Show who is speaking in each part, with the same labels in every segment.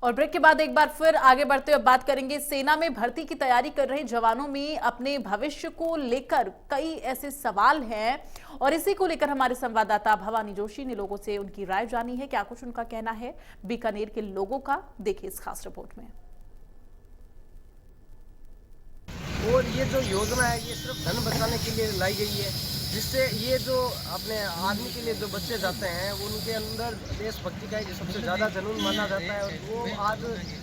Speaker 1: और ब्रेक के बाद एक बार फिर आगे बढ़ते हुए बात करेंगे। सेना में भर्ती की तैयारी कर रहे जवानों में अपने भविष्य को लेकर कई ऐसे सवाल हैं और इसी को लेकर हमारे संवाददाता भवानी जोशी ने लोगों से उनकी राय जानी है। क्या कुछ उनका कहना है बीकानेर के लोगों का, देखिए इस खास रिपोर्ट में।
Speaker 2: और ये जो योजना है ये सिर्फ धन बचाने के लिए लाई गई है, जिससे ये जो अपने आर्मी के लिए जो बच्चे जाते हैं उनके अंदर देशभक्ति का एक सबसे ज़्यादा जुनून माना जाता है। और वो आज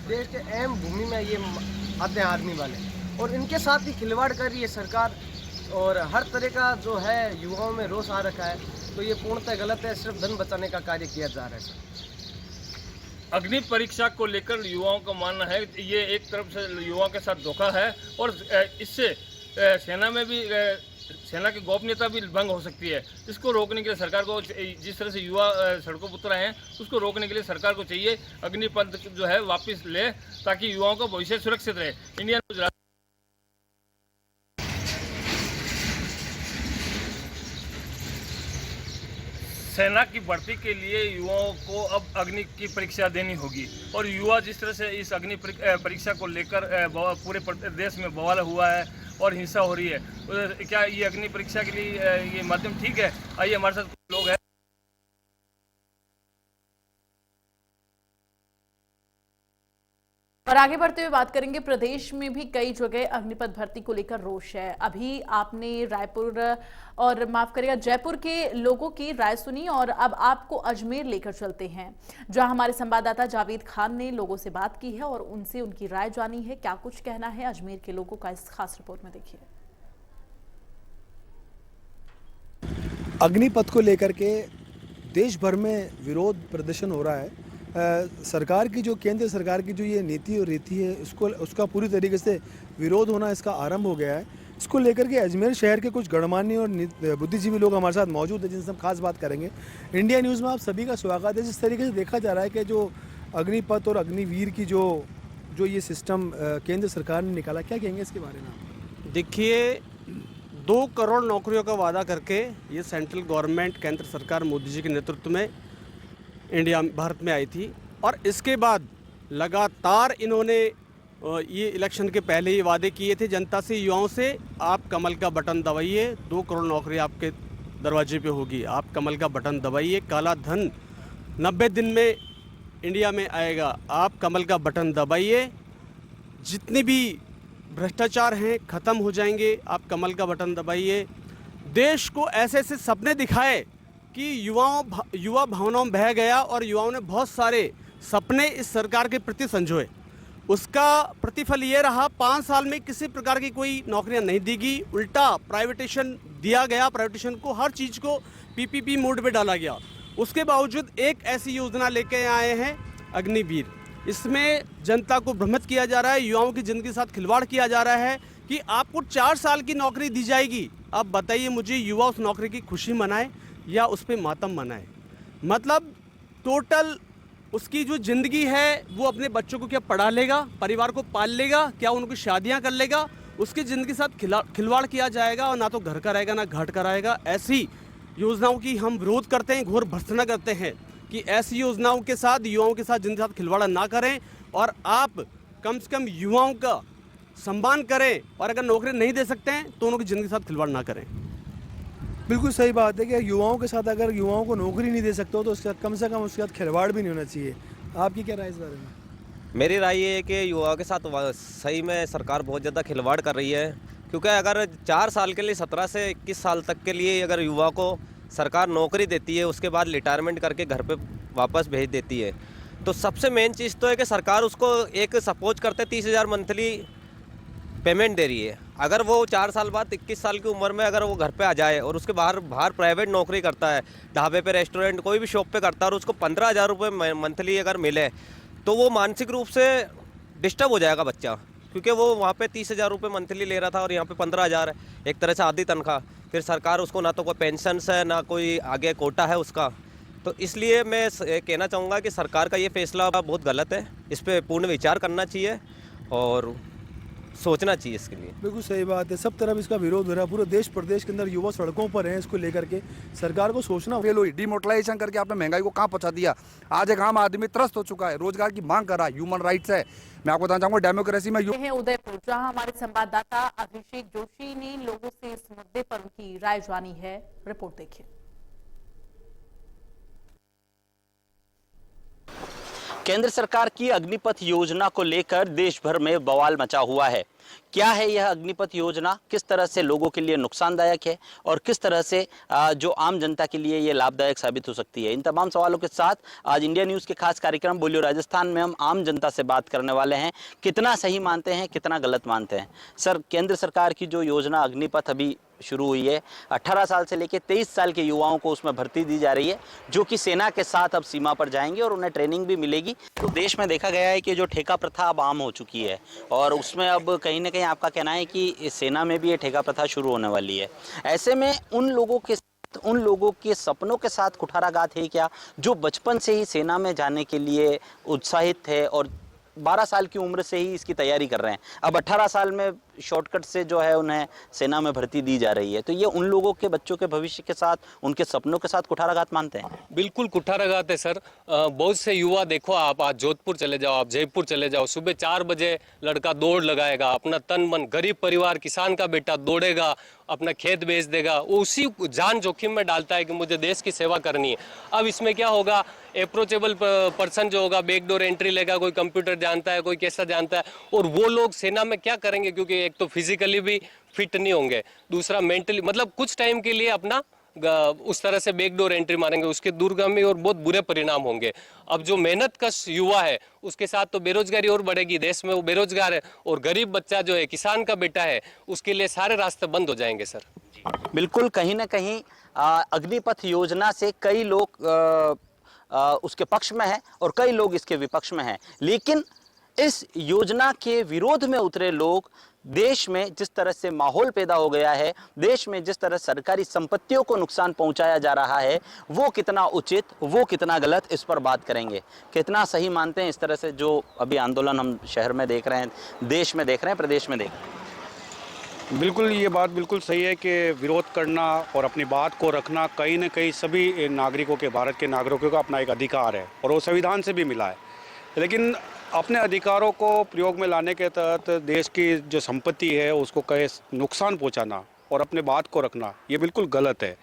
Speaker 2: देश के अहम भूमि में ये आते हैं आर्मी वाले, और इनके साथ ही खिलवाड़ कर रही है सरकार और हर तरह का जो है युवाओं में रोष आ रखा है। तो ये पूर्णतः गलत है, सिर्फ धन बचाने का कार्य किया जा रहा है।
Speaker 3: अग्नि परीक्षा को लेकर युवाओं का मानना है ये एक तरफ से युवाओं के साथ धोखा है और इससे सेना में भी सेना की गोपनीयता भी भंग हो सकती है। इसको रोकने के लिए सरकार को, जिस तरह से युवा सड़कों पर उतर आए हैं उसको रोकने के लिए सरकार को चाहिए अग्निपथ जो है वापस ले, ताकि युवाओं का भविष्य सुरक्षित रहे। इंडियन न्यूज़ सेना की भर्ती के लिए युवाओं को अब अग्नि की परीक्षा देनी होगी और युवा जिस तरह से इस अग्नि परीक्षा को लेकर पूरे देश में बवाल हुआ है और हिंसा हो रही है, क्या ये अग्नि परीक्षा के लिए ये माध्यम ठीक है? आइए हमारे साथ कुछ लोग हैं।
Speaker 1: और आगे बढ़ते हुए बात करेंगे, प्रदेश में भी कई जगह अग्निपथ भर्ती को लेकर रोष है। अभी आपने रायपुर और माफ करिएगा जयपुर के लोगों की राय सुनी और अब आपको अजमेर लेकर चलते हैं, जहां हमारे संवाददाता जावेद खान ने लोगों से बात की है और उनसे उनकी राय जानी है। क्या कुछ कहना है अजमेर के लोगों का, इस खास रिपोर्ट में देखिए।
Speaker 4: अग्निपथ को लेकर के देश भर में विरोध प्रदर्शन हो रहा है। सरकार की जो केंद्र सरकार की जो ये नीति और रीति है उसका पूरी तरीके से विरोध होना इसका आरंभ हो गया है। इसको लेकर के अजमेर शहर के कुछ गणमान्य और बुद्धिजीवी लोग हमारे साथ मौजूद हैं, जिनसे हम खास बात करेंगे। इंडिया न्यूज़ में आप सभी का स्वागत है। जिस तरीके से देखा जा रहा है कि जो अग्निपथ और अग्निवीर की जो ये सिस्टम केंद्र सरकार ने निकाला, क्या कहेंगे इसके बारे में?
Speaker 5: देखिए, 2 करोड़ नौकरियों का वादा करके ये सेंट्रल गवर्नमेंट, केंद्र सरकार मोदी जी के नेतृत्व में भारत में आई थी और इसके बाद लगातार इन्होंने ये इलेक्शन के पहले ही वादे किए थे जनता से, युवाओं से, आप कमल का बटन दबाइए, 2 करोड़ नौकरी आपके दरवाजे पे होगी, आप कमल का बटन दबाइए, काला धन 90 दिन में इंडिया में आएगा, आप कमल का बटन दबाइए, जितनी भी भ्रष्टाचार हैं ख़त्म हो जाएंगे, आप कमल का बटन दबाइए। देश को ऐसे ऐसे सपने दिखाए कि युवा भावनाओं में बह गया और युवाओं ने बहुत सारे सपने इस सरकार के प्रति संजोए। उसका प्रतिफल ये रहा, 5 साल में किसी प्रकार की कोई नौकरियां नहीं दी गई, उल्टा प्राइवेटेशन दिया गया। प्राइवेटेशन को, हर चीज़ को पीपीपी मोड पे डाला गया। उसके बावजूद एक ऐसी योजना लेके आए हैं अग्निवीर। इसमें जनता को भ्रमित किया जा रहा है, युवाओं की ज़िंदगी के साथ खिलवाड़ किया जा रहा है कि आपको 4 साल की नौकरी दी जाएगी। अब बताइए मुझे, युवा उस नौकरी की खुशी मनाए या उस पर मातम मनाए? मतलब टोटल उसकी जो ज़िंदगी है वो अपने बच्चों को क्या पढ़ा लेगा, परिवार को पाल लेगा, क्या उनकी शादियां कर लेगा? उसकी ज़िंदगी के साथ खिलवाड़ किया जाएगा और ना तो घर का रहेगा ना घाट का रहेगा। ऐसी योजनाओं की हम विरोध करते हैं, घोर भर्त्सना करते हैं कि ऐसी योजनाओं के साथ, युवाओं के साथ जिनके साथ खिलवाड़ ना करें और आप कम से कम युवाओं का सम्मान करें और अगर नौकरी नहीं दे सकते हैं तो उनकी ज़िंदगी के साथ खिलवाड़ ना करें।
Speaker 4: बिल्कुल सही बात है कि युवाओं के साथ अगर युवाओं को नौकरी नहीं दे सकते हो तो उसके साथ कम से कम उसके साथ खिलवाड़ भी नहीं होना चाहिए। आपकी क्या राय इस बारे में?
Speaker 6: मेरी राय ये है कि युवाओं के साथ सही में सरकार बहुत ज़्यादा खिलवाड़ कर रही है, क्योंकि अगर 4 साल के लिए 17 से 21 साल तक के लिए अगर युवा को सरकार नौकरी देती है, उसके बाद रिटायरमेंट करके घर पे वापस भेज देती है, तो सबसे मेन चीज़ तो है कि सरकार उसको एक सपोज करते 30,000 मंथली पेमेंट दे रही है। अगर वो 4 साल बाद 21 साल की उम्र में अगर वो घर पे आ जाए और उसके बाहर प्राइवेट नौकरी करता है, ढाबे पे, रेस्टोरेंट, कोई भी शॉप पे करता है और उसको 15,000 रुपये मंथली अगर मिले, तो वो मानसिक रूप से डिस्टर्ब हो जाएगा बच्चा, क्योंकि वो वहाँ पे 30,000 रुपये मंथली ले रहा था और यहाँ पे 15,000 है, एक तरह से आधी तनख्वाह। फिर सरकार उसको ना तो कोई पेंशन है ना कोई आगे कोटा है उसका। तो इसलिए मैं कहना चाहूँगा कि सरकार का ये फैसला बहुत गलत है, इस पर पूर्ण विचार करना चाहिए और सोचना चाहिए इसके लिए।
Speaker 4: बिल्कुल सही बात है, सब तरफ इसका विरोध हो रहा है, पूरे देश प्रदेश के अंदर युवा सड़कों पर हैं इसको लेकर के। सरकार को सोचना
Speaker 7: फेल हुई, डिमोटलाइजेशन करके आपने महंगाई को कहाँ पहुंचा दिया। आज एक आम आदमी त्रस्त हो चुका है, रोजगार की मांग कर रहा है, ह्यूमन राइट्स है। मैं आपको बताना चाहूंगा डेमोक्रेसी में
Speaker 1: हैं उदयपुर, जहां हमारे संवाददाता अभिषेक जोशी ने लोगों से इस मुद्दे पर उनकी राय जानी है। रिपोर्ट देखिए।
Speaker 8: केंद्र सरकार की अग्निपथ योजना को लेकर देश भर में बवाल मचा हुआ है। क्या है यह अग्निपथ योजना, किस तरह से लोगों के लिए नुकसानदायक है और किस तरह से जो आम जनता के लिए ये लाभदायक साबित हो सकती है, इन तमाम सवालों के साथ आज इंडिया न्यूज़ के खास कार्यक्रम बोलियो राजस्थान में हम आम जनता से बात करने वाले हैं। कितना सही मानते हैं, कितना गलत मानते हैं। सर, केंद्र सरकार की जो योजना अग्निपथ अभी शुरू हुई है, 18 साल से लेकर 23 साल के युवाओं को उसमें भर्ती दी जा रही है, जो कि सेना के साथ अब सीमा पर जाएंगे और उन्हें ट्रेनिंग भी मिलेगी। तो देश में देखा गया है कि जो ठेका प्रथा अब आम हो चुकी है और उसमें अब कहीं ना कहीं आपका कहना है कि इस सेना में भी ये ठेका प्रथा शुरू होने वाली है। ऐसे में उन लोगों के सपनों के साथ कुठाराघात है क्या, जो बचपन से ही सेना में जाने के लिए उत्साहित थे और 12 साल की उम्र से ही इसकी तैयारी कर रहे हैं। अब 18 साल में शॉर्टकट से जो है उन्हें सेना में भर्ती दी जा रही है। तो ये उन लोगों के बच्चों के भविष्य के साथ, उनके सपनों के साथ कुठाराघात मानते हैं?
Speaker 9: बिल्कुल कुठाराघात है सर। बहुत से युवा देखो, आप आज जोधपुर चले जाओ, आप जयपुर चले जाओ, सुबह 4 बजे लड़का दौड़ लगाएगा, अपना तन मन, गरीब परिवार किसान का बेटा दौड़ेगा, अपना खेत बेच देगा, वो उसी जान जोखिम में डालता है कि मुझे देश की सेवा करनी है। अब इसमें क्या होगा, अप्रोचेबल पर्सन जो होगा बैकडोर एंट्री लेगा, कोई कंप्यूटर जानता है, कोई कैसा जानता है, और वो लोग सेना में क्या करेंगे, क्योंकि एक तो फिजिकली भी फिट नहीं होंगे, दूसरा मेंटली, मतलब कुछ टाइम के लिए अपना उस तरह से बैकडोर एंट्री मारेंगे, उसके दूरगामी और बहुत बुरे परिणाम होंगे। अब जो मेहनत कश युवा है उसके साथ तो बेरोजगारी और बढ़ेगी, देश में वो बेरोजगार है, और गरीब बच्चा जो है, किसान का बेटा है, उसके लिए सारे रास्ते बंद हो जाएंगे सर।
Speaker 8: बिल्कुल, कहीं ना कहीं अग्निपथ योजना से कई लोग उसके पक्ष में हैं और कई लोग इसके विपक्ष में हैं, लेकिन इस योजना के विरोध में उतरे लोग, देश में जिस तरह से माहौल पैदा हो गया है, देश में जिस तरह सरकारी संपत्तियों को नुकसान पहुंचाया जा रहा है, वो कितना उचित, वो कितना गलत, इस पर बात करेंगे। कितना सही मानते हैं इस तरह से जो अभी आंदोलन हम शहर में देख रहे हैं, देश में देख रहे हैं, प्रदेश में देख रहे हैं?
Speaker 5: बिल्कुल, ये बात बिल्कुल सही है कि विरोध करना और अपनी बात को रखना कहीं न कहीं सभी नागरिकों के, भारत के नागरिकों का अपना एक अधिकार है और वो संविधान से भी मिला है। लेकिन अपने अधिकारों को प्रयोग में लाने के तहत देश की जो संपत्ति है उसको कहीं नुकसान पहुंचाना और अपने बात को रखना, ये बिल्कुल गलत है।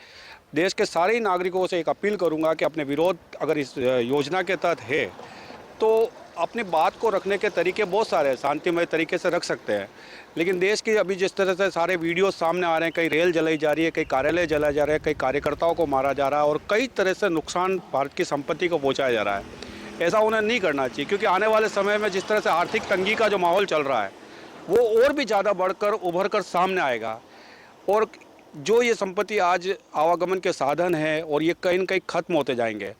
Speaker 5: देश के सारे नागरिकों से एक अपील करूंगा कि अपने विरोध अगर इस योजना के तहत है तो अपनी बात को रखने के तरीके बहुत सारे हैं, शांतिमय तरीके से रख सकते हैं। लेकिन देश की अभी जिस तरह से सारे वीडियो सामने आ रहे हैं, कई रेल जलाई जा रही है, कई कार्यालय जलाए जा रहे हैं, कई कार्यकर्ताओं को मारा जा रहा है और कई तरह से नुकसान भारत की संपत्ति को पहुँचाया जा रहा है, ऐसा उन्हें नहीं करना चाहिए। क्योंकि आने वाले समय में जिस तरह से आर्थिक तंगी का जो माहौल चल रहा है वो और भी ज़्यादा बढ़कर उभर कर सामने आएगा और जो ये संपत्ति आज आवागमन के साधन है और ये कहीं न कहीं खत्म होते जाएंगे।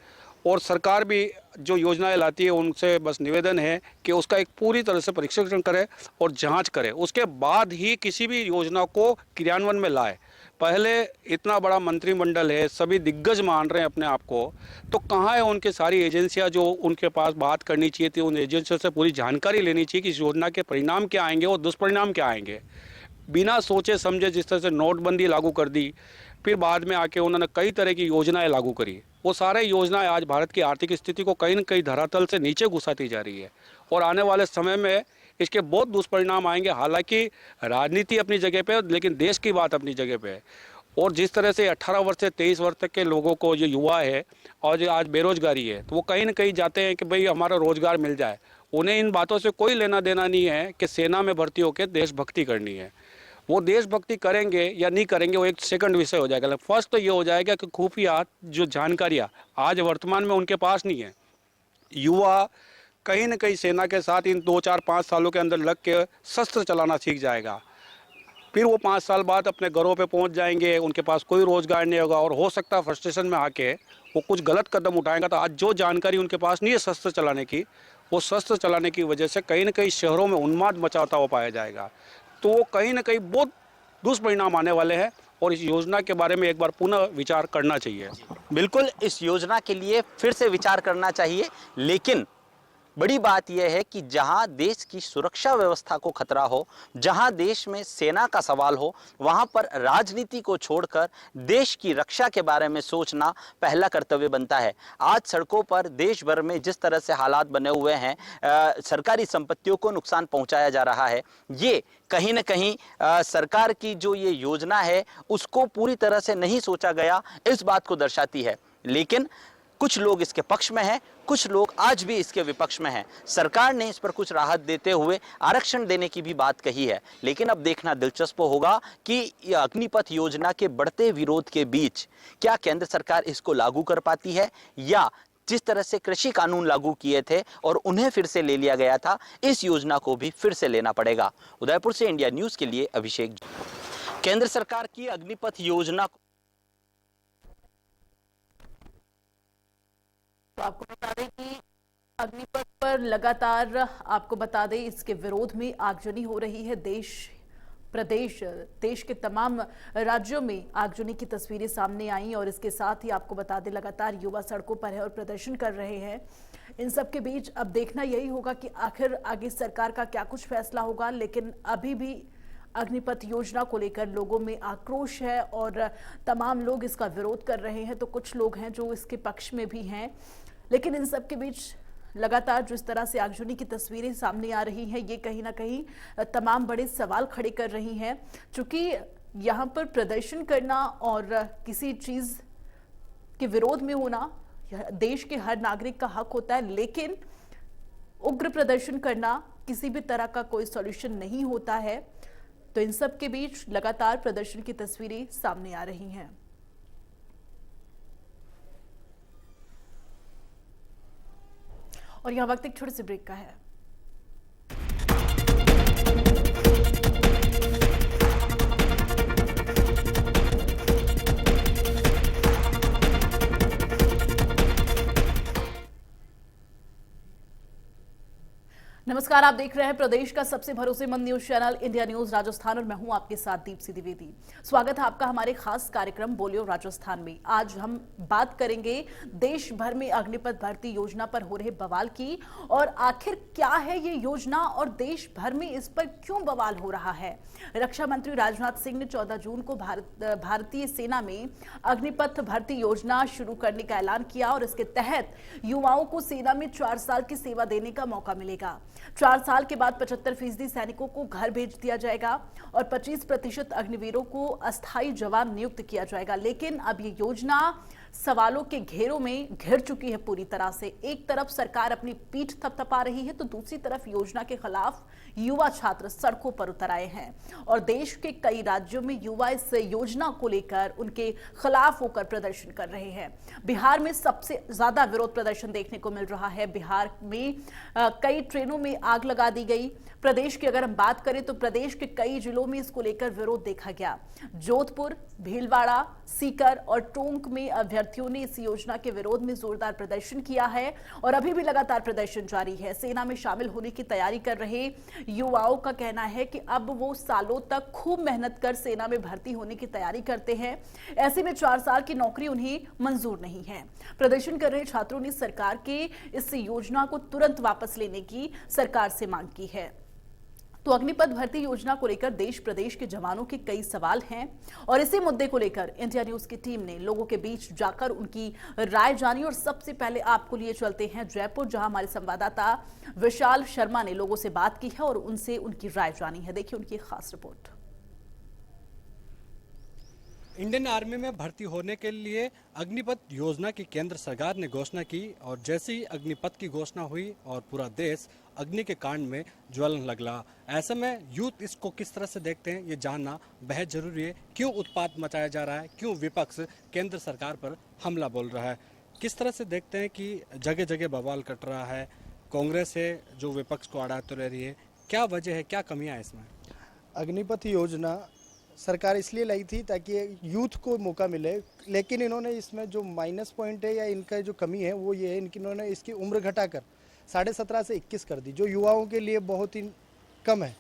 Speaker 5: और सरकार भी जो योजनाएं लाती है उनसे बस निवेदन है कि उसका एक पूरी तरह से परीक्षण करे और जांच करे, उसके बाद ही किसी भी योजना को क्रियान्वयन में लाए। पहले इतना बड़ा मंत्रिमंडल है, सभी दिग्गज मान रहे हैं अपने आप को, तो कहाँ है उनकी सारी एजेंसियां जो उनके पास बात करनी चाहिए थी, उन एजेंसियों से पूरी जानकारी लेनी चाहिए कि इस योजना के परिणाम क्या आएंगे और दुष्परिणाम क्या आएंगे। बिना सोचे समझे जिस तरह से नोटबंदी लागू कर दी, फिर बाद में आके उन्होंने कई तरह की योजनाएं लागू करी, वो सारे योजनाएं आज भारत की आर्थिक स्थिति को कहीं न कहीं धरातल से नीचे घुसाती जा रही है और आने वाले समय में इसके बहुत दुष्परिणाम आएंगे। हालांकि राजनीति अपनी जगह पे, लेकिन देश की बात अपनी जगह पे है। और जिस तरह से 18 वर्ष से 23 वर्ष तक के लोगों को, जो युवा है और जो आज बेरोजगारी है, तो वो कहीं न कहीं जाते हैं कि भाई हमारा रोजगार मिल जाए। उन्हें इन बातों से कोई लेना देना नहीं है कि सेना में भर्ती होकर देशभक्ति करनी है। वो देशभक्ति करेंगे या नहीं करेंगे वो एक सेकंड विषय हो जाएगा। फर्स्ट तो ये हो जाएगा कि खुफिया जो जानकारियाँ आज वर्तमान में उनके पास नहीं है। युवा कहीं न कहीं सेना के साथ इन 2, 4, 5 सालों के अंदर लग के शस्त्र चलाना सीख जाएगा। फिर वो 5 साल बाद अपने घरों पे पहुंच जाएंगे, उनके पास कोई रोजगार नहीं होगा और हो सकता है फ्रस्ट्रेशन में आके वो कुछ गलत कदम उठाएंगा। तो आज जो जानकारी उनके पास नहीं है शस्त्र चलाने की, वो शस्त्र चलाने की वजह से कहीं न कहीं शहरों में उन्माद मचाता हुआ पाया जाएगा। तो वो कहीं न कहीं बहुत दुष्परिणाम आने वाले हैं और इस योजना के बारे में एक बार पुनः विचार करना चाहिए।
Speaker 8: बिल्कुल, इस योजना के लिए फिर से विचार करना चाहिए, लेकिन बड़ी बात यह है कि जहां देश की सुरक्षा व्यवस्था को खतरा हो, जहां देश में सेना का सवाल हो, वहां पर राजनीति को छोड़कर देश की रक्षा के बारे में सोचना पहला कर्तव्य बनता है। आज सड़कों पर देश भर में जिस तरह से हालात बने हुए हैं, सरकारी संपत्तियों को नुकसान पहुंचाया जा रहा है, ये कहीं न कहीं सरकार की जो ये योजना है उसको पूरी तरह से नहीं सोचा गया, इस बात को दर्शाती है। लेकिन कुछ लोग इसके पक्ष में हैं, कुछ लोग आज भी इसके विपक्ष में हैं। सरकार ने इस पर कुछ राहत देते हुए आरक्षण देने की भी बात कही है, लेकिन अब देखना दिलचस्प होगा कि यह अग्निपथ योजना के बढ़ते विरोध के बीच क्या केंद्र सरकार इसको लागू कर पाती है, या जिस तरह से कृषि कानून लागू किए थे और उन्हें फिर से ले लिया गया था, इस योजना को भी फिर से लेना पड़ेगा। उदयपुर से इंडिया न्यूज के लिए अभिषेक। केंद्र सरकार की अग्निपथ योजना
Speaker 1: तो आपको बता दें कि अग्निपथ पर लगातार आपको बता दें इसके विरोध में आगजनी हो रही है। देश के तमाम राज्यों में आगजनी की तस्वीरें सामने आई और इसके साथ ही आपको बता दें लगातार युवा सड़कों पर है और प्रदर्शन कर रहे हैं। इन सब के बीच अब देखना यही होगा कि आखिर आगे सरकार का क्या कुछ फैसला होगा, लेकिन अभी भी अग्निपथ योजना को लेकर लोगों में आक्रोश है और तमाम लोग इसका विरोध कर रहे हैं। तो कुछ लोग हैं जो इसके पक्ष में भी हैं, लेकिन इन सब के बीच लगातार जिस तरह से आगजनी की तस्वीरें सामने आ रही हैं, ये कहीं ना कहीं तमाम बड़े सवाल खड़े कर रही हैं। चूंकि यहाँ पर प्रदर्शन करना और किसी चीज के विरोध में होना देश के हर नागरिक का हक होता है, लेकिन उग्र प्रदर्शन करना किसी भी तरह का कोई सॉल्यूशन नहीं होता है। तो इन सब के बीच लगातार प्रदर्शन की तस्वीरें सामने आ रही हैं। और यह वक्त एक छोटे से ब्रेक का है। नमस्कार, आप देख रहे हैं प्रदेश का सबसे भरोसेमंद news channel India news Rajasthan और मैं हूं आपके साथ दीप्ति द्विवेदी। स्वागत है आपका हमारे खास कार्यक्रम बोलियो राजस्थान में। आज हम बात करेंगे देश भर में अग्निपथ भर्ती योजना पर हो रहे बवाल की और आखिर क्या है ये योजना और देश भर में इस पर क्यों बवाल हो रहा है। रक्षा मंत्री राजनाथ सिंह ने 14 जून को भारतीय सेना में अग्निपथ भर्ती योजना शुरू करने का ऐलान किया और इसके तहत युवाओं को सेना में 4 साल की सेवा देने का मौका मिलेगा। 4 साल के बाद 75% सैनिकों को घर भेज दिया जाएगा और 25% अग्निवीरों को अस्थायी जवान नियुक्त किया जाएगा। लेकिन अब ये योजना सवालों के घेरों में घिर चुकी है पूरी तरह से। एक तरफ सरकार अपनी पीठ थपथपा रही है तो दूसरी तरफ योजना के खिलाफ युवा छात्र सड़कों पर उतर आए हैं और देश के कई राज्यों में युवा इस योजना को लेकर उनके खिलाफ होकर प्रदर्शन कर रहे हैं। बिहार में सबसे ज्यादा विरोध प्रदर्शन देखने को मिल रहा है। बिहार में कई ट्रेनों में आग लगा दी गई। प्रदेश की अगर हम बात करें तो प्रदेश के कई जिलों में इसको लेकर विरोध देखा गया। जोधपुर, भीलवाड़ा, सीकर और टोंक में अभ्यर्थियों ने इस योजना के विरोध में जोरदार प्रदर्शन किया है और अभी भी लगातार प्रदर्शन जारी है। सेना में शामिल होने की तैयारी कर रहे युवाओं का कहना है कि अब वो सालों तक खूब मेहनत कर सेना में भर्ती होने की तैयारी करते हैं। ऐसे में 4 साल की नौकरी उन्हें मंजूर नहीं है। प्रदर्शन कर रहे छात्रों ने सरकार के इस योजना को तुरंत वापस लेने की सरकार से मांग की है। तो अग्निपथ भर्ती योजना को लेकर देश प्रदेश के जवानों के कई सवाल हैं और इसी मुद्दे को लेकर इंडिया न्यूज की टीम ने लोगों के बीच जाकर उनकी राय जानी। और सबसे पहले आपको लिए चलते हैं जयपुर, जहां हमारे संवाददाता विशाल शर्मा ने लोगों से बात की है और उनसे उनकी राय जानी है। देखिए उनकी खास रिपोर्ट।
Speaker 5: इंडियन आर्मी में भर्ती होने के लिए अग्निपथ योजना की केंद्र सरकार ने घोषणा की और जैसे ही अग्निपथ की घोषणा हुई और पूरा देश अग्नि के कांड में ज्वलन लगला। ऐसे में यूथ इसको किस तरह से देखते हैं ये जानना बेहद जरूरी है। क्यों उत्पात मचाया जा रहा है, क्यों विपक्ष केंद्र सरकार पर हमला बोल रहा है, किस तरह से देखते हैं कि जगह जगह बवाल कट रहा है, कांग्रेस है जो विपक्ष को अड़ाते रह रही है, क्या वजह है, क्या कमियां है इसमें?
Speaker 4: अग्निपथ योजना सरकार इसलिए लाई थी ताकि यूथ को मौका मिले, लेकिन इन्होंने इसमें जो माइनस पॉइंट है या इनका जो कमी है वो ये है इन्होंने इसकी उम्र घटाकर 17.5 से 21 कर दी, जो युवाओं के लिए बहुत ही कम है।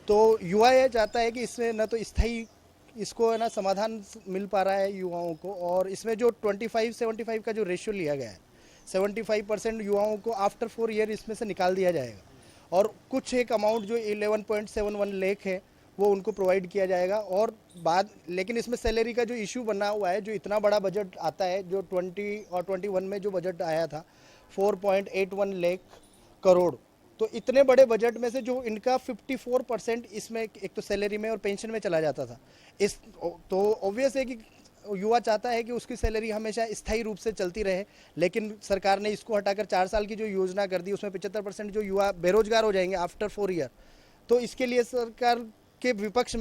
Speaker 4: तो युवा ये चाहता है कि इसमें न तो स्थायी इसको है ना समाधान मिल पा रहा है युवाओं को, और इसमें जो 25-75 का जो रेशियो लिया गया है
Speaker 10: 75% युवाओं को आफ्टर 4 ईयर इसमें से निकाल दिया जाएगा और कुछ एक अमाउंट जो 11.71 लाख है वो उनको प्रोवाइड किया जाएगा। और बाद लेकिन इसमें सैलरी का जो इशू बना हुआ है, जो इतना बड़ा बजट आता है, जो 20 और 21 में जो बजट आया था 4.81 लाख करोड़, तो इतने बड़े बजट में से जो इनका 54% इसमें एक तो सैलरी में और पेंशन में चला जाता था। इस तो ऑब्वियस है कि युवा चाहता है कि उसकी सैलरी हमेशा स्थायी रूप से चलती रहे, लेकिन सरकार ने इसको हटाकर 4 साल की जो योजना कर दी उसमें 75% जो युवा बेरोजगार हो जाएंगे आफ्टर 4 ईयर। तो इसके लिए सरकार के विपक्ष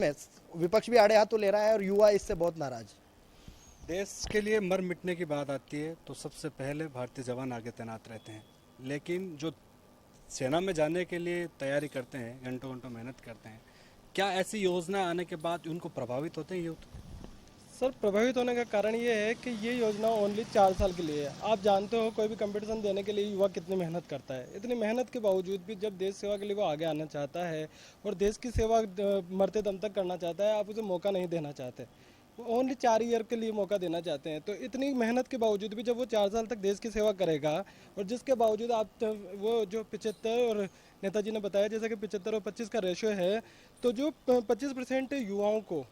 Speaker 10: भी आड़े हाथों ले रहा है और युवा इससे बहुत नाराज।
Speaker 5: देश के लिए मर मिटने की बात आती है तो सबसे पहले भारतीय जवान आगे तैनात रहते हैं, लेकिन जो सेना में जाने के लिए तैयारी करते हैं, घंटों घंटों मेहनत करते हैं, क्या ऐसी योजना आने के बाद उनको प्रभावित होते हैं यूथ?
Speaker 11: सर, प्रभावित होने का कारण ये है कि ये योजना ओनली 4 साल के लिए है। आप जानते हो कोई भी कंपटीशन देने के लिए युवा कितनी मेहनत करता है। इतनी मेहनत के बावजूद भी जब देश सेवा के लिए वो आगे आना चाहता है और देश की सेवा मरते दम तक करना चाहता है, आप उसे मौका नहीं देना चाहते। वो ओनली 4 ईयर के लिए मौका देना चाहते हैं। तो इतनी मेहनत के बावजूद भी जब वो 4 साल तक देश की सेवा करेगा और जिसके बावजूद आप वो जो 75 और नेताजी ने बताया जैसे कि 75 और 25 का रेशियो है, तो जो 25% युवाओं को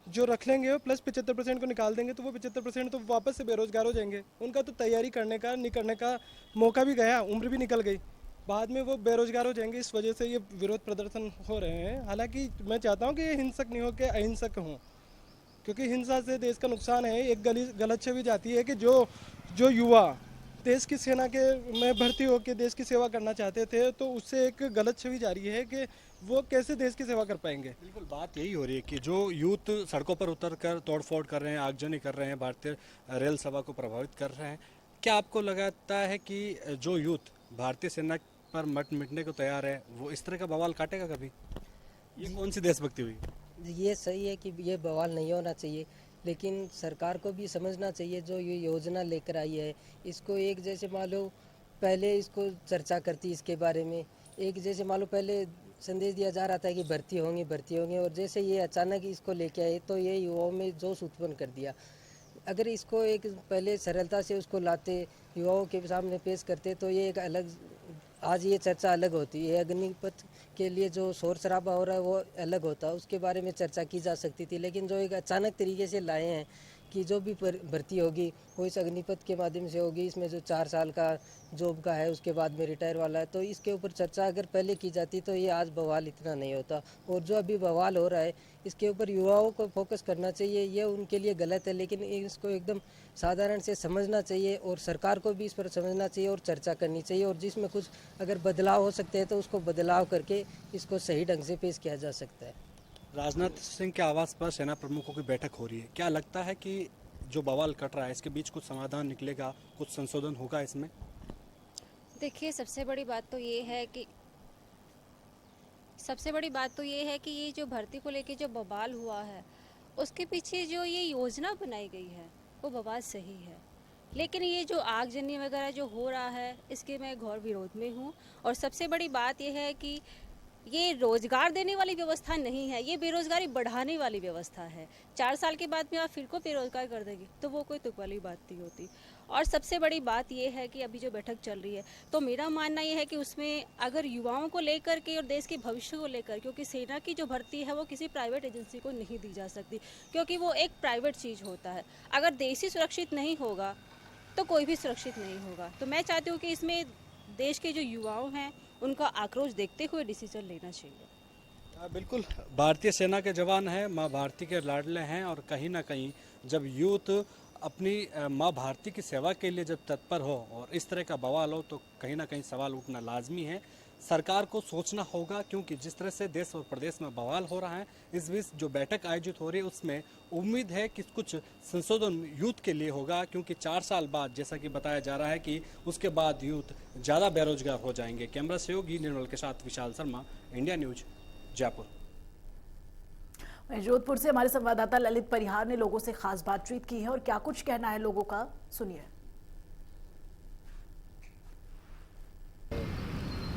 Speaker 11: जो रख लेंगे प्लस 75% को निकाल देंगे तो वो 75% तो वापस से बेरोजगार हो जाएंगे। उनका तो तैयारी करने का नहीं करने का मौका भी गया, उम्र भी निकल गई, बाद में वो बेरोजगार हो जाएंगे। इस वजह से ये विरोध प्रदर्शन हो रहे हैं। हालांकि मैं चाहता हूँ कि ये हिंसक नहीं हो के अहिंसक हों, क्योंकि हिंसा से देश का नुकसान है। एक गलत छवि जाती है कि जो युवा देश की सेना के में भर्ती होकर देश की सेवा करना चाहते थे, तो उससे एक गलत छवि जा रही है कि वो कैसे देश की सेवा कर पाएंगे।
Speaker 5: बिल्कुल, बात यही हो रही है कि जो यूथ सड़कों पर उतर कर तोड़फोड़ कर रहे हैं, आगजनी कर रहे हैं, भारतीय रेल सेवा को प्रभावित कर रहे हैं, क्या आपको लगता है कि जो यूथ भारतीय सेना पर मट मिटने को तैयार है वो इस तरह का बवाल काटेगा कभी? ये कौन सी देशभक्ति हुई?
Speaker 12: ये सही है कि ये बवाल नहीं होना चाहिए, लेकिन सरकार को भी समझना चाहिए जो ये योजना लेकर आई है, इसको एक जैसे मान लो पहले इसको चर्चा करती इसके बारे में, एक जैसे मान लो पहले संदेश दिया जा रहा था कि भर्ती होंगे और जैसे ये अचानक इसको लेके आए तो ये युवाओं में जोश उत्पन्न कर दिया। अगर इसको एक पहले सरलता से उसको लाते, युवाओं के सामने पेश करते तो ये एक अलग, आज ये चर्चा अलग होती है। अग्निपथ के लिए जो शोर शराबा हो रहा है वो अलग होता, उसके बारे में चर्चा की जा सकती थी। लेकिन जो एक अचानक तरीके से लाए हैं कि जो भी भर्ती होगी वो इस अग्निपथ के माध्यम से होगी, इसमें जो 4 साल का जॉब का है उसके बाद में रिटायर वाला है, तो इसके ऊपर चर्चा अगर पहले की जाती तो ये आज बवाल इतना नहीं होता। और जो अभी बवाल हो रहा है इसके ऊपर युवाओं को फोकस करना चाहिए, ये उनके लिए गलत है, लेकिन इसको एकदम साधारण से समझना चाहिए और सरकार को भी इस पर समझना चाहिए और चर्चा करनी चाहिए, और जिसमें कुछ अगर बदलाव हो सकते हैं तो उसको बदलाव करके इसको सही ढंग से पेश किया जा सकता है।
Speaker 5: राजनाथ सिंह के आवास पर सेना प्रमुखों की बैठक हो रही है, क्या लगता है कि जो बवाल कट रहा है इसके बीच कुछ समाधान निकलेगा, कुछ संशोधन होगा इसमें?
Speaker 13: देखिए, सबसे बड़ी बात तो ये है कि ये जो भर्ती को लेके जो बवाल हुआ है उसके पीछे जो ये योजना बनाई गई है वो बवाल सही है, लेकिन ये जो आगजनी वगैरह जो हो रहा है इसके मैं घोर विरोध में हूँ। और सबसे बड़ी बात ये है कि ये रोजगार देने वाली व्यवस्था नहीं है, ये बेरोजगारी बढ़ाने वाली व्यवस्था है। 4 साल के बाद में आप फिर को बेरोजगार कर देंगे तो वो कोई तुक वाली बात नहीं होती। और सबसे बड़ी बात ये है कि अभी जो बैठक चल रही है तो मेरा मानना ये है कि उसमें अगर युवाओं को लेकर के और देश के भविष्य को लेकर, क्योंकि सेना की जो भर्ती है वो किसी प्राइवेट एजेंसी को नहीं दी जा सकती, क्योंकि वो एक प्राइवेट चीज़ होता है। अगर देश ही सुरक्षित नहीं होगा तो कोई भी सुरक्षित नहीं होगा। तो मैं चाहती हूँ कि इसमें देश के जो युवाओं हैं उनका आक्रोश देखते हुए डिसीजन लेना चाहिए।
Speaker 5: बिल्कुल, भारतीय सेना के जवान हैं, माँ भारती के लाडले हैं, और कहीं ना कहीं जब यूथ अपनी माँ भारती की सेवा के लिए जब तत्पर हो और इस तरह का बवाल हो तो कहीं ना कहीं सवाल उठना लाजमी है। सरकार को सोचना होगा, क्योंकि जिस तरह से देश और प्रदेश में बवाल हो रहा है, इस बीच जो बैठक आयोजित हो रही है उसमें उम्मीद है कि कुछ संशोधन यूथ के लिए होगा, क्योंकि 4 साल बाद जैसा कि बताया जा रहा है कि उसके बाद यूथ ज़्यादा बेरोजगार हो जाएंगे। कैमरा सहयोगी निर्मल के साथ विशाल शर्मा, इंडिया न्यूज, जयपुर।
Speaker 1: जोधपुर से हमारे संवाददाता ललित परिहार ने लोगों से खास बातचीत की है और क्या कुछ कहना है लोगों का, सुनिए।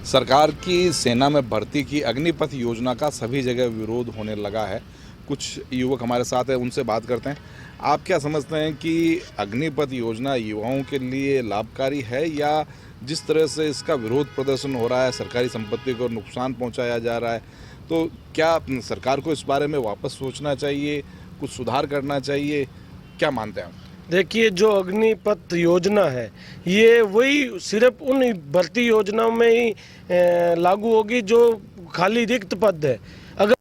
Speaker 14: सरकार की सेना में भर्ती की अग्निपथ योजना का सभी जगह विरोध होने लगा है। कुछ युवक हमारे साथ हैं, उनसे बात करते हैं। आप क्या समझते हैं कि अग्निपथ योजना युवाओं के लिए लाभकारी है, या जिस तरह से इसका विरोध प्रदर्शन हो रहा है, सरकारी संपत्ति को नुकसान पहुंचाया जा रहा है, तो क्या सरकार को इस बारे में वापस सोचना चाहिए, कुछ सुधार करना चाहिए? क्या मानते हैं आप?
Speaker 11: देखिए, जो अग्निपथ योजना है ये वही सिर्फ उन भर्ती योजनाओं में ही लागू होगी जो खाली रिक्त पद है। अगर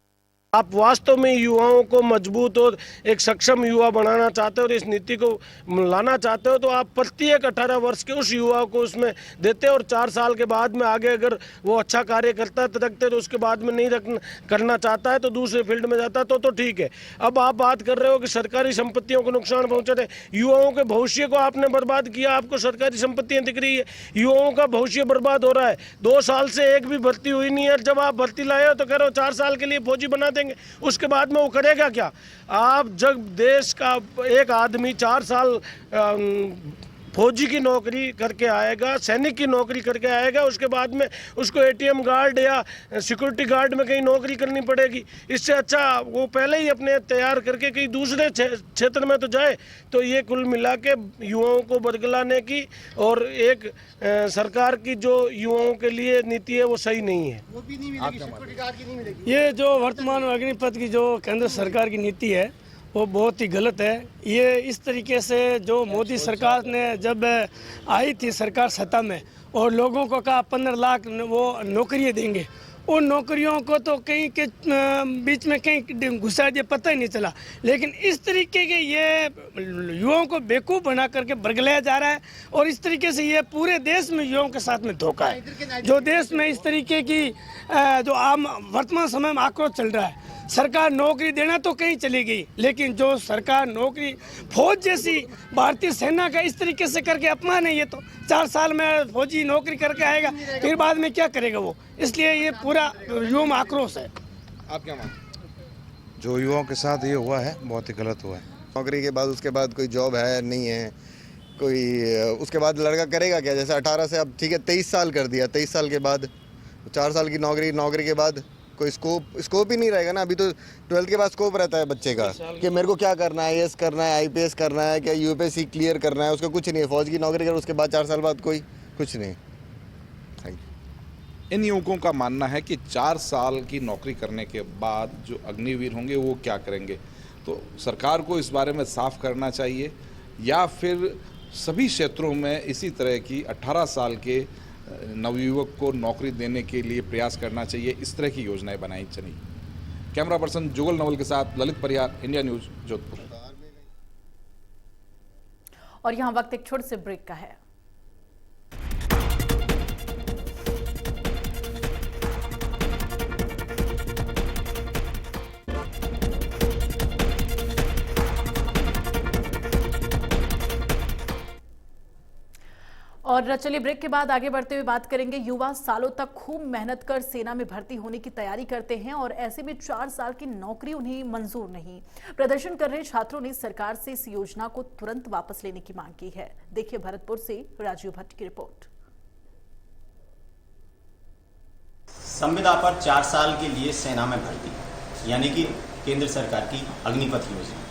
Speaker 11: आप वास्तव में युवाओं को मजबूत और एक सक्षम युवा बनाना चाहते हो और इस नीति को लाना चाहते हो तो आप प्रत्येक 18 वर्ष के उस युवा को उसमें देते और 4 साल के बाद में आगे अगर वो अच्छा कार्य करता है तो रखते, तो उसके बाद में नहीं करना चाहता है तो दूसरे फील्ड में जाता है तो ठीक है। अब आप बात कर रहे हो कि सरकारी संपत्तियों को नुकसान पहुँचा रहे, युवाओं के भविष्य को आपने बर्बाद किया, आपको सरकारी संपत्तियाँ दिख रही है, युवाओं का भविष्य बर्बाद हो रहा है। 2 साल से एक भी भर्ती हुई नहीं है, जब आप भर्ती लाए हो तो कह रहे हो 4 साल के लिए फौजी बना देंगे, उसके बाद में वो करेगा क्या? आप जब देश का एक आदमी 4 साल फौजी की नौकरी करके आएगा, सैनिक की नौकरी करके आएगा, उसके बाद में उसको एटीएम गार्ड या सिक्योरिटी गार्ड में कहीं नौकरी करनी पड़ेगी। इससे अच्छा वो पहले ही अपने तैयार करके कहीं दूसरे क्षेत्र में तो जाए। तो ये कुल मिला के युवाओं को बदलाने की और एक सरकार की जो युवाओं के लिए नीति है वो सही नहीं है।
Speaker 10: वो भी नहीं मिलेगी, सिक्योरिटी गार्ड की नहीं मिलेगी।
Speaker 11: ये जो वर्तमान अग्निपथ की जो केंद्र सरकार की नीति है वो बहुत ही गलत है। ये इस तरीके से जो मोदी सरकार ने जब आई थी सरकार सत्ता में और लोगों को कहा 15 लाख वो नौकरियाँ देंगे, उन नौकरियों को तो कहीं के बीच में कहीं घुसा दिया, पता ही नहीं चला। लेकिन इस तरीके के ये युवाओं को बेवकूफ़ बना करके बरगलाया जा रहा है और इस तरीके से ये पूरे देश में युवाओं के साथ में धोखा है। जो देश में इस तरीके की जो आम वर्तमान समय में आक्रोश चल रहा है, सरकार नौकरी देना तो कहीं चली गई, लेकिन जो सरकार नौकरी फौज जैसी भारतीय सेना का इस तरीके से करके अपमान है। ये तो 4 साल में फौजी नौकरी करके आएगा, फिर बाद में क्या करेगा वो? इसलिए ये पूरा युवा में आक्रोश है।
Speaker 14: आप क्या मानते हैं?
Speaker 15: जो युवाओं के साथ ये हुआ है बहुत ही गलत हुआ है। नौकरी के बाद उसके बाद कोई जॉब है नहीं है, कोई उसके बाद लड़का करेगा क्या? जैसे 18 से अब ठीक है 23 साल कर दिया, 23 साल के बाद 4 साल की नौकरी के बाद कोई स्कोप ही नहीं रहेगा ना। अभी तो 12th के बाद स्कोप रहता है बच्चे का कि मेरे को क्या करना है, एएस करना है, आईपीएस करना है, क्या यूपीएससी क्लियर करना है, उसका कुछ नहीं है। फौज की नौकरी कर उसके बाद 4 साल बाद कोई कुछ नहीं।
Speaker 14: इन युवकों का मानना है कि 4 साल की नौकरी करने के बाद जो अग्निवीर होंगे वो क्या करेंगे, तो सरकार को इस बारे में साफ करना चाहिए या फिर सभी क्षेत्रों में इसी तरह की 18 साल के नवयुवक को नौकरी देने के लिए प्रयास करना चाहिए। इस तरह की योजनाएं बनाई चाहिए। कैमरा पर्सन जुगल नवल के साथ ललित परिहार, इंडिया न्यूज, जोधपुर।
Speaker 1: और यहाँ वक्त एक छोटे से ब्रेक का है। और चलिए ब्रेक के बाद आगे बढ़ते हुए बात करेंगे। युवा सालों तक खूब मेहनत कर सेना में भर्ती होने की तैयारी करते हैं और ऐसे में 4 साल की नौकरी उन्हें मंजूर नहीं। प्रदर्शन कर रहे छात्रों ने सरकार से इस योजना को तुरंत वापस लेने की मांग की है। देखिए भरतपुर से राजीव भट्ट की रिपोर्ट।
Speaker 8: संविदा पर 4 साल के लिए सेना में भर्ती, यानी कि केंद्र सरकार की अग्निपथ योजना,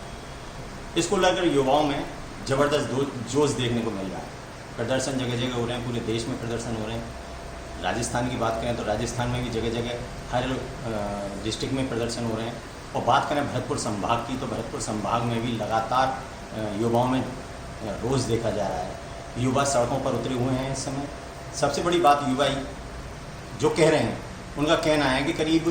Speaker 8: इसको लेकर युवाओं में जबरदस्त जोश देखने को मिल रहा है। प्रदर्शन जगह जगह हो रहे हैं, पूरे देश में प्रदर्शन हो रहे हैं। राजस्थान की बात करें तो राजस्थान में भी जगह जगह हर डिस्ट्रिक्ट में प्रदर्शन हो रहे हैं। और बात करें भरतपुर संभाग की तो भरतपुर संभाग में भी लगातार युवाओं में रोष देखा जा रहा है। युवा सड़कों पर उतरे हुए हैं इस समय। सबसे बड़ी बात युवा जो कह रहे हैं उनका कहना है कि करीब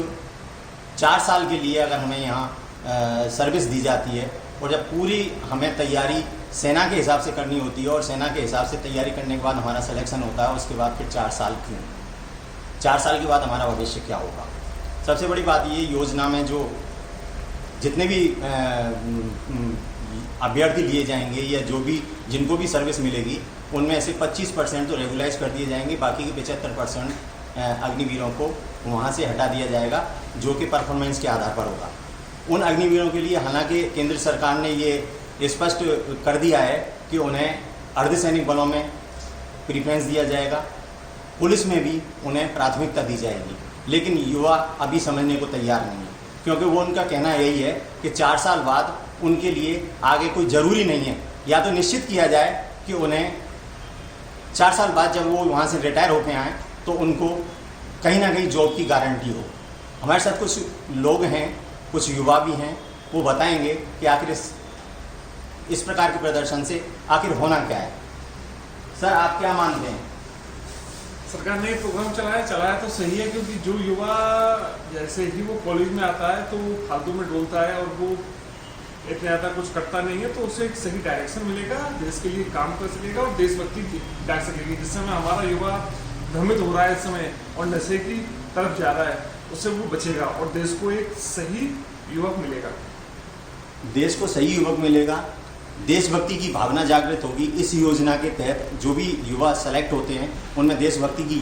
Speaker 8: 4 साल के लिए अगर हमें यहाँ सर्विस दी जाती है और जब पूरी हमें तैयारी सेना के हिसाब से करनी होती है और सेना के हिसाब से तैयारी करने के बाद हमारा सिलेक्शन होता है, उसके बाद फिर 4 साल क्यों? 4 साल के बाद हमारा भविष्य क्या होगा? सबसे बड़ी बात ये योजना में जो जितने भी अभ्यर्थी लिए जाएंगे या जो भी जिनको भी सर्विस मिलेगी उनमें से 25% तो रेगुलाइज कर दिए जाएंगे, बाकी के 75% अग्निवीरों को वहाँ से हटा दिया जाएगा जो कि परफॉर्मेंस के आधार पर होगा। उन अग्निवीरों के लिए हालांकि केंद्र सरकार ने ये स्पष्ट कर दिया है कि उन्हें अर्धसैनिक बलों में प्रीफरेंस दिया जाएगा, पुलिस में भी उन्हें प्राथमिकता दी जाएगी, लेकिन युवा अभी समझने को तैयार नहीं है।
Speaker 16: क्योंकि वो उनका कहना यही है कि 4 साल बाद उनके लिए आगे कोई ज़रूरी नहीं है, या तो निश्चित किया जाए कि उन्हें 4 साल बाद जब वो वहाँ से रिटायर होकर आएँ तो उनको कहीं ना कहीं जॉब की गारंटी हो। हमारे साथ कुछ लोग हैं, कुछ युवा भी हैं, वो बताएंगे कि आखिर इस प्रकार के प्रदर्शन से आखिर होना क्या है। सर, आप क्या मानते हैं?
Speaker 17: सरकार ने प्रोग्राम चलाया तो सही है, क्योंकि जो युवा जैसे ही वो कॉलेज में आता है तो वो फालतू में डोलता है और वो इतना ज़्यादा कुछ करता नहीं है, तो उससे एक सही डायरेक्शन मिलेगा, देश के लिए काम कर सकेगा और देशभक्ति डाल सकेगी। जिस समय हमारा युवा भ्रमित हो रहा है इस समय और नशे की तरफ जा रहा है, उससे वो बचेगा और देश को एक सही युवक मिलेगा।
Speaker 16: देश को सही युवक मिलेगा, देशभक्ति की भावना जागृत होगी। इस योजना के तहत जो भी युवा सेलेक्ट होते हैं उनमें देशभक्ति की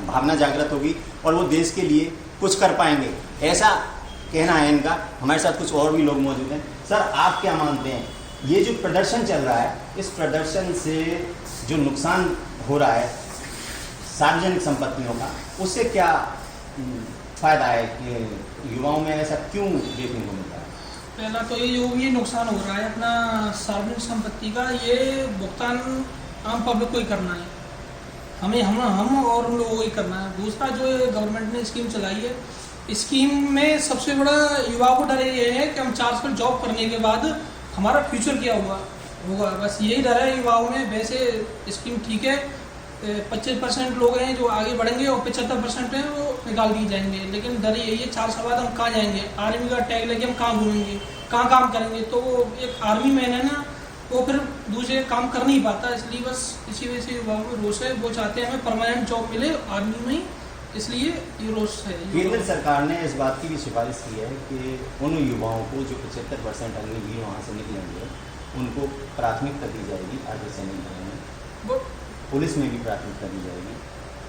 Speaker 16: भावना जागृत होगी और वो देश के लिए कुछ कर पाएंगे, ऐसा कहना है इनका। हमारे साथ कुछ और भी लोग मौजूद हैं। सर, आप क्या मानते हैं, ये जो प्रदर्शन चल रहा है, इस प्रदर्शन से जो नुकसान हो रहा है सार्वजनिक संपत्तियों का, उससे क्या फ़ायदा है कि युवाओं में ऐसा क्यों देखने को मिलता है?
Speaker 18: पहला तो ये जो भी नुकसान हो रहा है अपना सार्वजनिक संपत्ति का, ये भुगतान आम पब्लिक को ही करना है, हम और उन लोगों को ही करना है। दूसरा, जो गवर्नमेंट ने स्कीम चलाई है, स्कीम में सबसे बड़ा युवाओं को डर ये है कि हम 4 साल जॉब करने के बाद हमारा फ्यूचर क्या होगा, बस यही डर है युवाओं में। वैसे स्कीम ठीक है, 25% लोग हैं जो आगे बढ़ेंगे और 75% हैं वो निकाल दिए जाएंगे, लेकिन डर यही है 4 साल बाद हम कहाँ जाएंगे, आर्मी का टैग लेके हम कहाँ घूमेंगे, कहाँ काम करेंगे। तो वो एक आर्मी मैन है ना, वो फिर दूसरे काम कर नहीं पाता, इसलिए बस इसी वजह से युवाओं में रोष है। वो चाहते हैं हमें परमानेंट जॉब मिले आर्मी में ही, इसलिए ये रोष है।
Speaker 16: केंद्र सरकार ने इस बात की भी सिफारिश की है कि उन युवाओं को जो 75% अग्निवीर वहाँ से निकलेंगे उनको प्राथमिकता दी जाएगी अर्धसैनिक बलों में, पुलिस में भी प्राथमिकता दी जाएगी।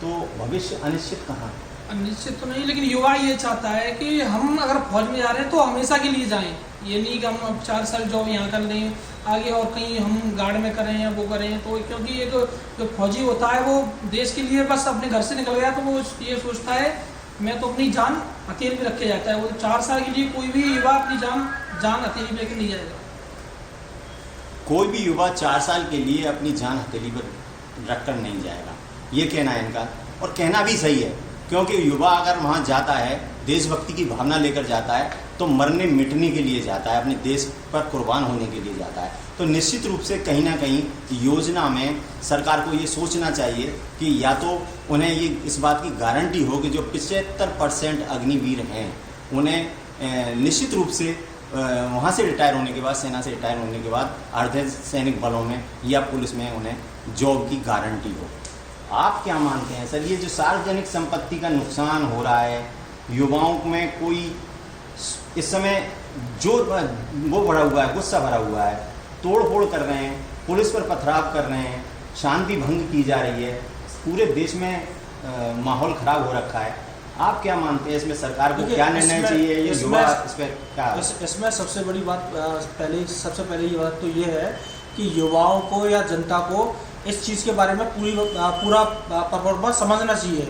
Speaker 16: तो भविष्य अनिश्चित कहाँ?
Speaker 18: अनिश्चित तो नहीं, लेकिन युवा ये चाहता है कि हम अगर फौज में जा रहे हैं तो हमेशा के लिए जाएं, ये नहीं कि हम अब 4 साल जॉब यहाँ कर लें, आगे और कहीं हम गार्ड में करें या वो करें। तो क्योंकि एक जो फौजी होता है वो देश के लिए बस अपने घर से निकल गया तो वो ये सोचता है मैं तो अपनी जान हथेली पे रख के जाता है। वो 4 साल के लिए कोई भी युवा अपनी जान हथेली पे लेके नहीं जाएगा।
Speaker 16: कोई भी युवा 4 साल के लिए अपनी जान हथेली पर रखकर नहीं जाएगा, ये कहना है इनका। और कहना भी सही है, क्योंकि युवा अगर वहाँ जाता है देशभक्ति की भावना लेकर जाता है तो मरने मिटने के लिए जाता है, अपने देश पर कुर्बान होने के लिए जाता है। तो निश्चित रूप से कहीं ना कहीं योजना में सरकार को ये सोचना चाहिए कि या तो उन्हें ये इस बात की गारंटी हो कि जो 75% अग्निवीर हैं उन्हें निश्चित रूप से वहाँ से रिटायर होने के बाद, सेना से रिटायर होने के बाद अर्धसैनिक बलों में या पुलिस में उन्हें जॉब की गारंटी हो। आप क्या मानते हैं सर, ये जो सार्वजनिक संपत्ति का नुकसान हो रहा है, युवाओं में कोई इस समय जो वो भरा हुआ है, गुस्सा भरा हुआ है, तोड़ फोड़ कर रहे हैं, पुलिस पर पथराव कर रहे हैं, शांति भंग की जा रही है, पूरे देश में माहौल खराब हो रखा है। आप क्या मानते हैं इसमें सरकार को क्या निर्णय चाहिए, ये युवा इस पर क्या?
Speaker 19: इसमें सबसे बड़ी बात सबसे पहले ये बात तो ये है कि युवाओं को या जनता को इस चीज़ के बारे में पूरा परफॉर्मेंस समझना चाहिए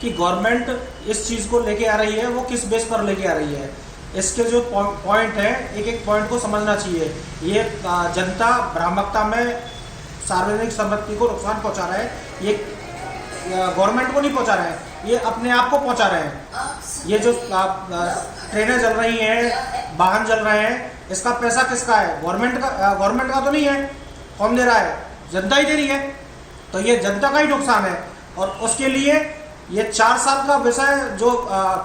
Speaker 19: कि गवर्नमेंट इस चीज़ को लेके आ रही है वो किस बेस पर लेके आ रही है। इसके जो पॉइंट है एक एक पॉइंट को समझना चाहिए। ये जनता भ्रामकता में सार्वजनिक संपत्ति को नुकसान पहुंचा रहा है, ये गवर्नमेंट को नहीं पहुंचा रहे हैं, ये अपने आप को पहुंचा रहे हैं। ये जो ट्रेनें चल रही हैं, वाहन चल रहे हैं, इसका पैसा किसका है? गवर्नमेंट का तो नहीं है। कौन दे रहा है? जनता ही दे रही है। तो ये जनता का ही नुकसान है और उसके लिए ये 4 साल का विषय जो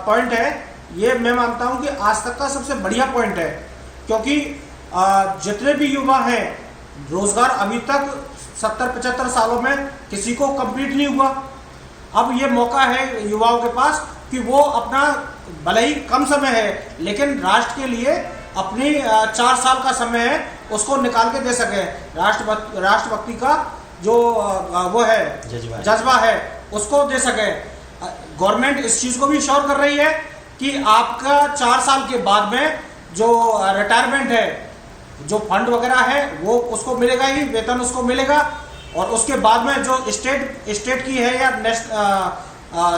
Speaker 19: पॉइंट है, ये मैं मानता हूँ कि आज तक का सबसे बढ़िया पॉइंट है, क्योंकि जितने भी युवा हैं रोजगार अभी तक 70-75 सालों में किसी को कंप्लीट नहीं हुआ। अब ये मौका है युवाओं के पास कि वो अपना भले ही कम समय है लेकिन राष्ट्र के लिए अपनी 4 साल का समय है उसको निकाल के दे सके। राष्ट्रभक्ति का जो वो है जज्बा है उसको दे सके। गवर्नमेंट इस चीज़ को भी श्योर कर रही है कि आपका 4 साल के बाद में जो रिटायरमेंट है, जो फंड वगैरह है वो उसको मिलेगा ही, वेतन उसको मिलेगा। और उसके बाद में जो स्टेट की है या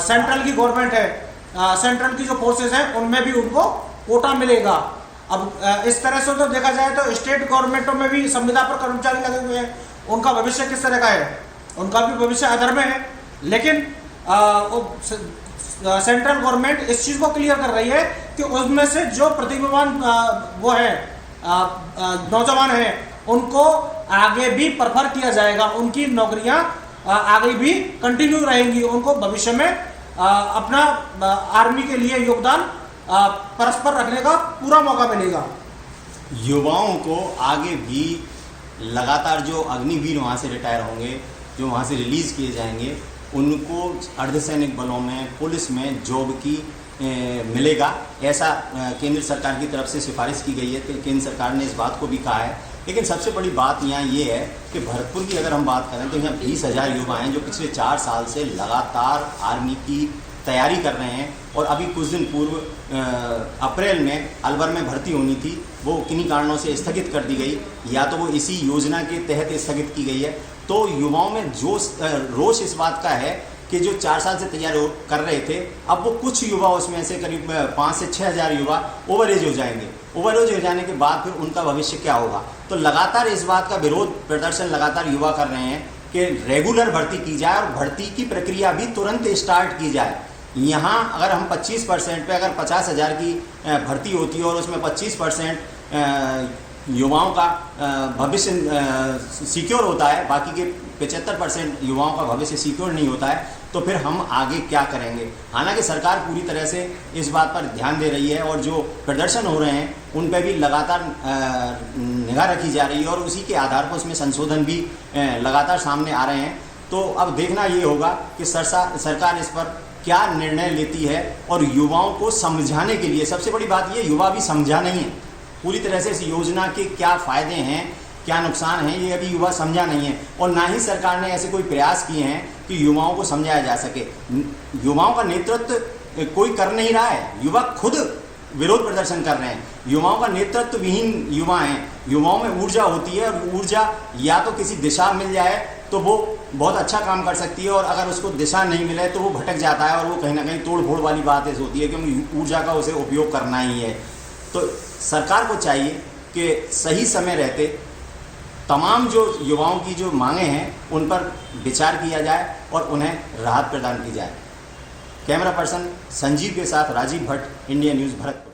Speaker 19: सेंट्रल की गवर्नमेंट है सेंट्रल की जो फोर्सेज हैं उनमें भी उनको कोटा मिलेगा। अब इस तरह से तो देखा जाए तो स्टेट गवर्नमेंटों में भी संविदा पर कर्मचारी लगे हुए हैं, उनका भविष्य किस तरह का है? उनका भी भविष्य अधर में है। लेकिन सेंट्रल गवर्नमेंट इस चीज को क्लियर कर रही है कि उसमें से जो प्रतिभावान वो है नौजवान हैं उनको आगे भी प्रेफर किया जाएगा, उनकी नौकरियां आगे भी कंटिन्यू रहेंगी, उनको भविष्य में अपना आर्मी के लिए योगदान परस्पर रखने का पूरा मौका मिलेगा।
Speaker 16: युवाओं को आगे भी लगातार जो अग्निवीर वहाँ से रिटायर होंगे, जो वहाँ से रिलीज़ किए जाएंगे, उनको अर्धसैनिक बलों में, पुलिस में जॉब की मिलेगा, ऐसा केंद्र सरकार की तरफ से सिफारिश की गई है। केंद्र सरकार ने इस बात को भी कहा है। लेकिन सबसे बड़ी बात यहाँ ये है कि भरतपुर की अगर हम बात करें तो यहाँ 20,000 युवा हैं जो पिछले 4 साल से लगातार आर्मी की तैयारी कर रहे हैं। और अभी कुछ दिन पूर्व अप्रैल में अलवर में भर्ती होनी थी, वो किन्हीं कारणों से स्थगित कर दी गई, या तो वो इसी योजना के तहत स्थगित की गई है। तो युवाओं में रोष इस बात का है कि जो 4 साल से तैयार कर रहे थे, अब वो कुछ युवा उसमें से करीब 5 से 6,000 युवा ओवरेज हो जाएंगे। ओवरेज हो जाने के बाद फिर उनका भविष्य क्या होगा? तो लगातार इस बात का विरोध प्रदर्शन लगातार युवा कर रहे हैं कि रेगुलर भर्ती की जाए और भर्ती की प्रक्रिया भी तुरंत स्टार्ट की जाए। यहाँ अगर हम 25% पे अगर 50,000 की भर्ती होती है और उसमें 25% युवाओं का भविष्य सिक्योर होता है, बाकी के 75% युवाओं का भविष्य सिक्योर नहीं होता है, तो फिर हम आगे क्या करेंगे? हालांकि सरकार पूरी तरह से इस बात पर ध्यान दे रही है और जो प्रदर्शन हो रहे हैं उन पर भी लगातार निगाह रखी जा रही है और उसी के आधार पर उसमें संशोधन भी लगातार सामने आ रहे हैं। तो अब देखना ये होगा कि सरकार इस पर क्या निर्णय लेती है। और युवाओं को समझाने के लिए सबसे बड़ी बात ये, युवा भी समझा नहीं है पूरी तरह से इस योजना के क्या फ़ायदे हैं, क्या नुकसान हैं, ये अभी युवा समझा नहीं है। और ना ही सरकार ने ऐसे कोई प्रयास किए हैं कि युवाओं को समझाया जा सके। युवाओं का नेतृत्व कोई कर नहीं रहा है, युवा खुद विरोध प्रदर्शन कर रहे हैं। युवाओं का नेतृत्व विहीन युवा हैं। युवाओं में ऊर्जा होती है और ऊर्जा या तो किसी दिशा मिल जाए तो वो बहुत अच्छा काम कर सकती है, और अगर उसको दिशा नहीं मिले तो वो भटक जाता है और वो कहीं ना कहीं तोड़ फोड़ वाली बात ऐसी होती है कि ऊर्जा का उसे उपयोग करना ही है। तो सरकार को चाहिए कि सही समय रहते तमाम जो युवाओं की जो मांगे हैं उन पर विचार किया जाए और उन्हें राहत प्रदान की जाए। कैमरा पर्सन संजीव के साथ राजीव भट्ट, इंडिया न्यूज़, भरतपुर।